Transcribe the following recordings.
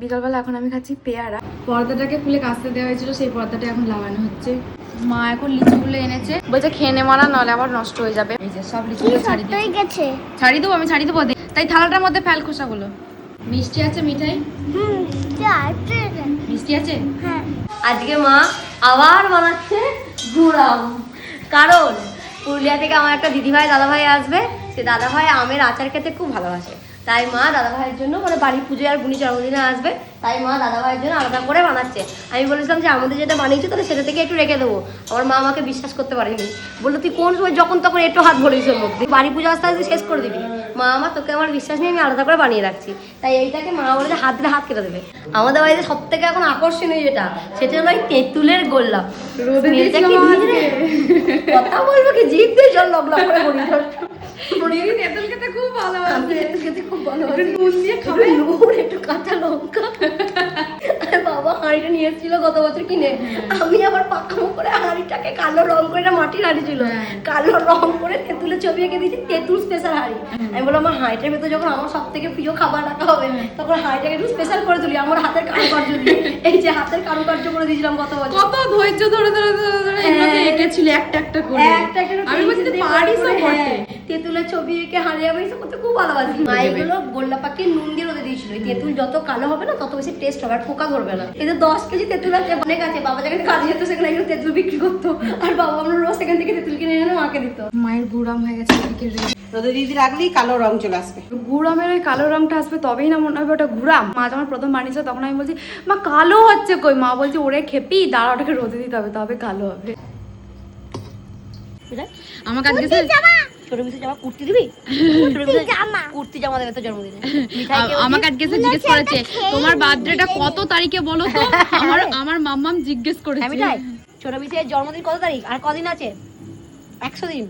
বিকালবেলা এখন আমি খাচ্ছি পেয়ারা। পর্দাটাকে খুলে কাচতে দেওয়া হয়েছিল, সেই পর্দাটা এখন লাগানো হচ্ছে। মা এখন লিচুগুলো এনেছে, বলছে খেয়ে নে মারা, নাহলে আবার নষ্ট হয়ে যাবে। এই যে সব লিচুগুলো ছাড়িয়ে দিয়েছে, ছাড়িয়ে দেবো, আমি ছাড়িয়ে দেবো। তাই থালাটার মধ্যে ফেল খোসাগুলো। মিষ্টি আছে মিঠাই? মিষ্টি আছে। হ্যাঁ, আজকে মা আবার বানাচ্ছে গুড়াম, কারণ পুরুলিয়া থেকে আমার একটা দিদিভাই দাদাভাই আসবে। সে দাদাভাই আমের আচার খেতে খুব ভালোবাসে, তাই মা দাদাভাইয়ের জন্য মানে বাড়ি পুজো আর বুনি জন্মদিনে আসবে, তাই মা দাদাভাইয়ের জন্য আলাদা করে বানাচ্ছে। আমি বলেছিলাম যে আমাদের যেটা বানিয়েছো তাহলে সেটা থেকে একটু রেখে দেবো। আমার মা আমাকে বিশ্বাস করতে পারেনি, বললো তুই কোন সময় যখন তখন একটু হাত ভরিস ওর মধ্যে, বাড়ি পুজো আসতে আসতে শেষ করে দিবি। মা আমার তোকে আমার বিশ্বাস নিয়ে আমি আলাদা করে বানিয়ে রাখছি। তাই এইটাকে মা বলে যে হাত দিলে হাত কেটে দেবে। আমাদের বাড়িতে সব থেকে এখন আকর্ষণীয় যেটা, সেটা হলো তেঁতুলের গোল্লা। কথা বলবো কি, জিভ দিয়ে জল লগ লগ করে বলি। তেঁতুল খেতে খুব ভালোবাসে, খুব ভালোবাসে, নুন দিয়ে খাবে, নুন একটু কাঁচা লঙ্কা। বাবা হাঁড়িটা নিয়ে এসেছিল গত বছর কিনে, আমি আবার পাকামো করে হাঁড়িটাকে কালো রং করে, এটা মাটির হাঁড়ি ছিল, কালো রং করে তেঁতুলের ছবি এঁকে দিয়েছি, তেঁতুল স্পেশাল হাঁড়ি। আমি বললাম আমার হাঁড়িটার ভেতর যখন আমার সব থেকে প্রিয় খাবার রাখা হবে, তখন হাঁড়িটাকে একটু স্পেশাল করে তুলি, আমার হাতের কারুকার্য দিয়ে। এই যে হাতের কারুকার্য করে দিয়েছিলাম গত বছর, কত ধৈর্য ধরে ধরে ধরে ধরে এগুলোকে এঁকেছিল একটা একটা করে। আমি বলছি পারিস করতে, তেঁতুলের ছবি এঁকে হাঁড়ি আমি এসব করতে খুব ভালোবাসি। মা এগুলো গোল্লা পাকিয়ে নুন দিয়ে রোদে দিয়েছিল। তেঁতুল যত কালো হবে না তত বেশি টেস্ট হবে, আর পোকা ধরবে না। এই যে 10 কেজি তেঁতুল আছে অনেক আছে, বাবা যেখানে কাজে যেত সেখানে একটু তেঁতুল বিক্রি করতো, আর বাবা আমরা রোজ সেখান থেকে তেঁতুল কিনে এনে মাকে দিত। মায়ের গুড়াম হয়ে গেছে, রোদে দিয়ে রাখলেই কালো রং চলে আসবে। গুড়ামের ওই কালো রংটা আসবে তবেই না মনে হবে ওটা গুড়াম। মা যখন প্রথম বানিয়েছে তখন আমি বলছি মা কালো হচ্ছে কই, মা বলছে ওরে খেপি দাঁড়া, ওটাকে রোদে দিতে হবে তবে কালো হবে। আমার কাছে ছোট মিশে জামা কুর্তি দিবি, কুর্তি জামা দেবে তো জন্মদিনে। আমাকে আজকে জিজ্ঞেস করেছে তোমার বার্থডেটা কত তারিখে বলো তো, আমার মাম্মাম জিজ্ঞেস করেছে। ছোট মিশের জন্মদিন কত তারিখ, আর কদিন আছে? 100 দিন।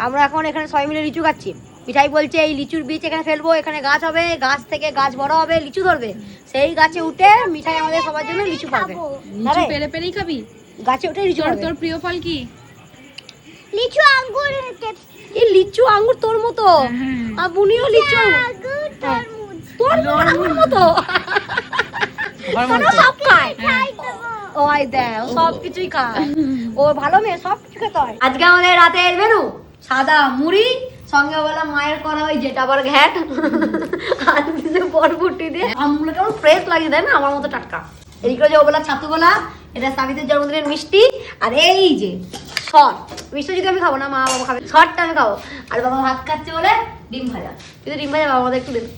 আমরা এখন এখানে সবাই মিলে লিচু খাচ্ছি। মিঠাই বলছে এই লিচুর বীজ এখানে ফেলবো, এখানে গাছ হবে, গাছ থেকে গাছ বড় হবে, লিচু ধরবে, সেই গাছে উঠে মিঠাই আমাদের সবার জন্য লিচু পাবে। লিচু পেরে পেরেই খাবি? গাছে উঠে লিচু। তোর প্রিয় ফল কি? লিচু আঙ্গুর। এই লিচু আঙ্গুর তোর মতো, আর বুনিও লিচু তোর মতো সব খায়। ওই দেখ সব কিছুই খায়, ও ভালো মেয়ে, সব কিছু খেতে হয়। আজকে আমাদের রাতের মেনু সাদা মুড়ি, সঙ্গে বলা মায়ের করা ওই যেটা আবার ঘ্যাট, আর বরবটি দিয়ে আমগুলো কেমন ফ্রেশ লাগে তাই না, আমার মতো টাটকা। এদিকে যে ওবেলা ছাতু গোলা, এটা সাবিতের জন্মদিনের মিষ্টি, আর এই যে শর্ট মিষ্টি যদি আমি খাবো না, মা বাবা খাবে, শর্টটা আমি খাবো। আর বাবা ভাত খাচ্ছে বলে ডিম ভাজা, কিন্তু ডিম ভাজা বাবা আমাদের একটু দেবে।